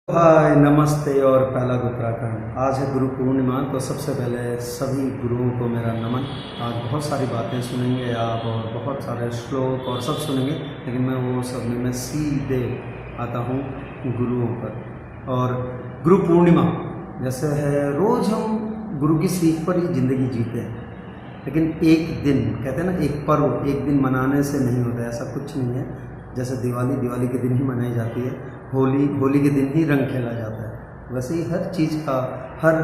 हाय नमस्ते और पहला उत्तराखंड। आज है गुरु पूर्णिमा। तो सबसे पहले सभी गुरुओं को मेरा नमन। आज बहुत सारी बातें सुनेंगे आप और बहुत सारे श्लोक और सब सुनेंगे, लेकिन मैं वो सब नहीं, मैं सीधे आता हूँ गुरुओं पर। और गुरु पूर्णिमा जैसे है, रोज़ हम गुरु की सीख पर ही ज़िंदगी जीते हैं, लेकिन एक दिन कहते हैं ना, एक पर्व एक दिन मनाने से नहीं होता, ऐसा कुछ नहीं है। जैसे दिवाली के दिन ही मनाई जाती है, होली के दिन ही रंग खेला जाता है, वैसे ही हर चीज़ का हर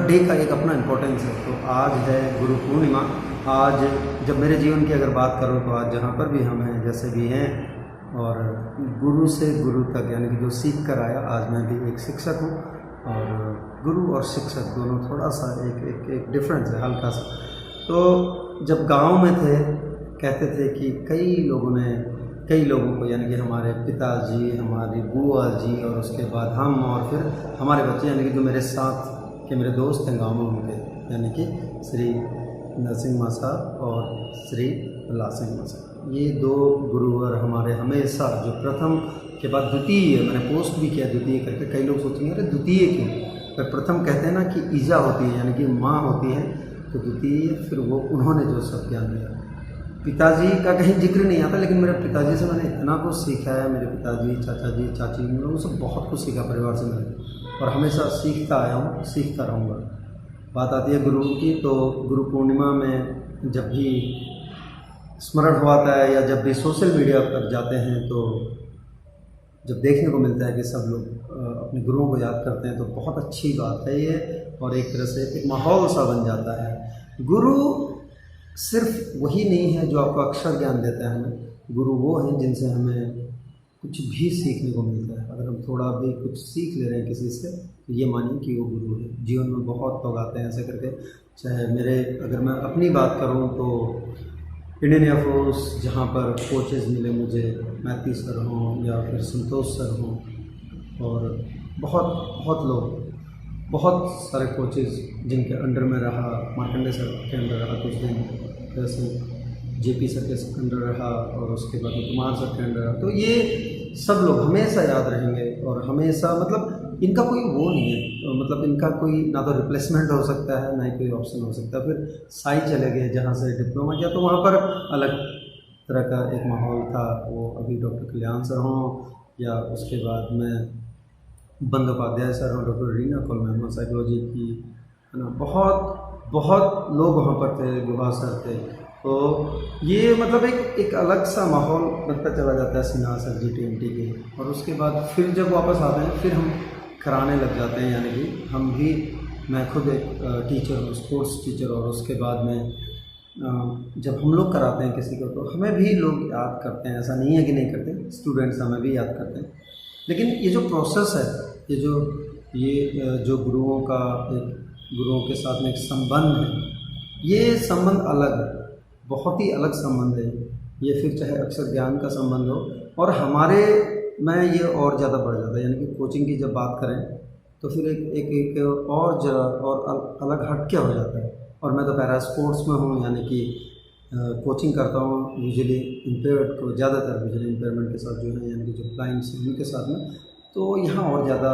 डे का एक अपना इम्पोर्टेंस है। तो आज है गुरु पूर्णिमा। आज जब मेरे जीवन की अगर बात करूँ तो आज जहाँ पर भी हम हैं, जैसे भी हैं, और गुरु से गुरु तक यानी कि जो सीख कर आया, आज मैं भी एक शिक्षक हूँ। और गुरु और शिक्षक दोनों थोड़ा सा एक डिफरेंस है, हल्का सा। तो जब गांव में थे, कहते थे कि कई लोगों को यानी कि हमारे पिताजी, हमारी बुआ जी, और उसके बाद हम, और फिर हमारे बच्चे यानी कि जो मेरे साथ के मेरे दोस्त हैं गाँव में, उनके यानी कि श्री नरसिंह मासा और श्री प्रहलाद सिंह मासा, ये दो गुरुवर हमारे हमेशा, जो प्रथम के बाद द्वितीय, मैंने पोस्ट भी किया द्वितीय करके। कई लोग सोचेंगे अरे द्वितीय क्यों, पर प्रथम कहते हैं ना कि ईजा होती है यानी कि माँ होती है, तो द्वितीय फिर वो उन्होंने जो सब ज्ञान दिया। पिताजी का कहीं जिक्र नहीं आता, लेकिन मेरे पिताजी से मैंने इतना कुछ सीखा है। मेरे पिताजी, चाचा जी, चाची, इन लोगों से बहुत कुछ सीखा परिवार से मैंने, और हमेशा सीखता आया हूँ, सीखता रहूँगा। बात आती है गुरु की, तो गुरु पूर्णिमा में जब भी स्मरण होता है या जब भी सोशल मीडिया पर जाते हैं, तो जब देखने को मिलता है कि सब लोग अपने गुरुओं को याद करते हैं, तो बहुत अच्छी बात है ये, और एक तरह से एक माहौल सा बन जाता है। गुरु सिर्फ वही नहीं है जो आपको अक्षर ज्ञान देता है हमें, गुरु वो हैं जिनसे हमें कुछ भी सीखने को मिलता है। अगर हम थोड़ा भी कुछ सीख ले रहे हैं किसी से, तो ये मानिए कि वो गुरु है। जीवन में बहुत लोग आते हैं ऐसे करके, चाहे अगर मैं अपनी बात करूँ तो इंडियन एयरफोर्स, जहाँ पर कोचेज़ मिले मुझे, मैथी सर हों या फिर संतोष सर हों, और बहुत लोग, बहुत सारे कोचेज़ जिनके अंडर में रहा, मार्कंडे सर के अंडर रहा कुछ दिन, जैसे जेपी सर के अंडर रहा, और उसके बाद कुमार सर के अंडर रहा। तो ये सब लोग हमेशा याद रहेंगे, और हमेशा मतलब इनका कोई वो नहीं है, मतलब इनका कोई ना तो रिप्लेसमेंट हो सकता है, ना ही कोई ऑप्शन हो सकता है। फिर साई चले गए, जहाँ से डिप्लोमा किया, तो वहाँ पर अलग तरह का एक माहौल था। वो अभी डॉक्टर कल्याण सर हों, या उसके बाद में बंदोपाध्याय सर हों, डॉक्टर रीना कॉल साइकोलॉजी की, है ना, बहुत लोग वहाँ पर थे, गुहा सर थे। तो ये मतलब एक अलग सा माहौल बनता चला जाता है सिन्हा सर जी TMT के। और उसके बाद फिर जब वापस आते हैं, फिर हम कराने लग जाते हैं, यानी कि हम भी, मैं खुद एक टीचर हूँ, स्पोर्ट्स टीचर, और उसके बाद में जब हम लोग कराते हैं किसी को, तो हमें भी लोग याद करते हैं। ऐसा नहीं है कि नहीं करते, स्टूडेंट्स हमें भी याद करते हैं। लेकिन ये जो प्रोसेस है, ये जो गुरुओं के साथ में एक संबंध है, ये संबंध अलग है, बहुत ही अलग संबंध है ये। फिर चाहे अक्षर ज्ञान का संबंध हो, और हमारे में ये और ज़्यादा बढ़ जाता है। यानी कि कोचिंग की जब बात करें, तो फिर एक और जरा और अलग हटके हो जाता है। और मैं तो पैरा स्पोर्ट्स में हूँ, यानी कि कोचिंग करता हूँ विजुअली इम्पेयर्ड को, ज़्यादातर विजुअली इम्पेयरमेंट के साथ जो है, यानी कि जो ब्लाइंड्स हैं उनके साथ में। तो यहाँ और ज़्यादा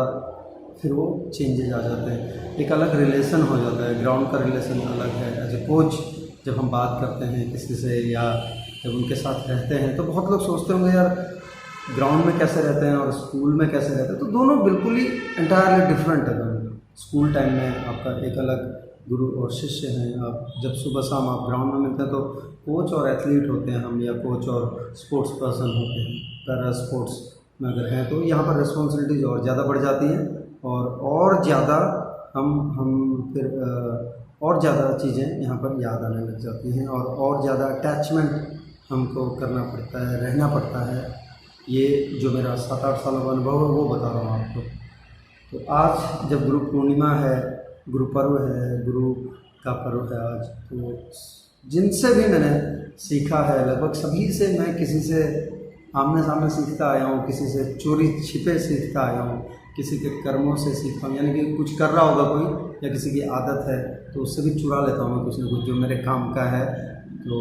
फिर वो चेंजेज आ जाते हैं, एक अलग रिलेशन हो जाता है, ग्राउंड का रिलेशन अलग है। एज ए कोच जब हम बात करते हैं किसी से, या जब उनके साथ रहते हैं, तो बहुत लोग सोचते होंगे यार ग्राउंड में कैसे रहते हैं और स्कूल में कैसे रहते हैं। तो दोनों बिल्कुल ही एंटायरली डिफरेंट है दोनों। स्कूल टाइम में आपका एक अलग गुरु और शिष्य हैं। आप जब सुबह शाम आप ग्राउंड में मिलते हैं, तो कोच और एथलीट होते हैं हम, या कोच और स्पोर्ट्स पर्सन होते हैं। पैरा स्पोर्ट्स में अगर हैं, तो यहाँ पर रिस्पॉन्सिबिलिटीज़ और ज़्यादा बढ़ जाती हैं, और ज़्यादा हम फिर और ज़्यादा चीज़ें यहाँ पर याद आने लग जाती हैं, और ज़्यादा अटैचमेंट हमको करना पड़ता है, रहना पड़ता है। ये जो मेरा 7-8 सालों का अनुभव है, वो बता रहा हूँ आपको। तो आज जब गुरु पूर्णिमा है, गुरु पर्व है, गुरु का पर्व है आज, तो जिनसे भी मैंने सीखा है, लगभग सभी से, मैं किसी से आमने सामने सीखता आया हूँ, किसी से चोरी छिपे सीखता आया हूँ, किसी के कर्मों से सीखता हूँ। यानी कि कुछ कर रहा होगा कोई, या किसी की आदत है, तो उससे भी चुरा लेता हूँ मैं कुछ ना कुछ जो मेरे काम का है। तो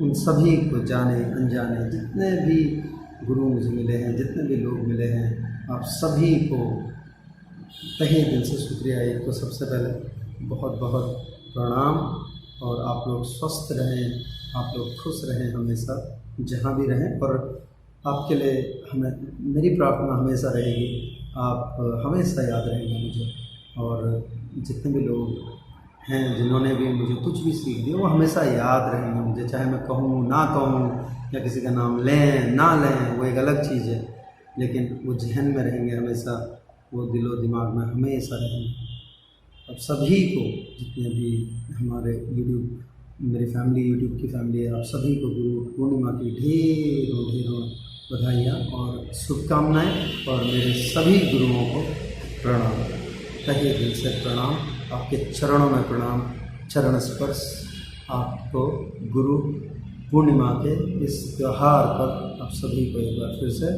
उन सभी को, जाने अनजाने जितने भी गुरु मुझे मिले हैं, जितने भी लोग मिले हैं, आप सभी को तहे दिल से शुक्रिया। एक तो सबसे पहले बहुत बहुत प्रणाम, और आप लोग स्वस्थ रहें, आप लोग खुश रहें हमेशा जहाँ भी रहें। और आपके लिए हमें मेरी प्रार्थना हमेशा रहेगी, आप हमेशा याद रहेंगे मुझे, और जितने भी लोग हैं जिन्होंने भी मुझे कुछ भी सीख दिया वो हमेशा याद रहेंगे मुझे, चाहे मैं कहूँ ना कहूँ या किसी का नाम लें ना लें, वो एक अलग चीज़ है, लेकिन वो जहन में रहेंगे हमेशा, वो दिलो दिमाग में हमेशा रहेंगे। अब सभी को, जितने भी हमारे यूट्यूब, मेरी फैमिली यूट्यूब की फैमिली है, आप सभी को गुरु पूर्णिमा की ढेरों ढेरों बधाइयाँ और शुभकामनाएँ, और मेरे सभी गुरुओं को प्रणाम, तहे दिल से प्रणाम, आपके चरणों में प्रणाम, चरण स्पर्श। आपको गुरु पूर्णिमा के इस त्यौहार पर आप सभी को एक बार फिर से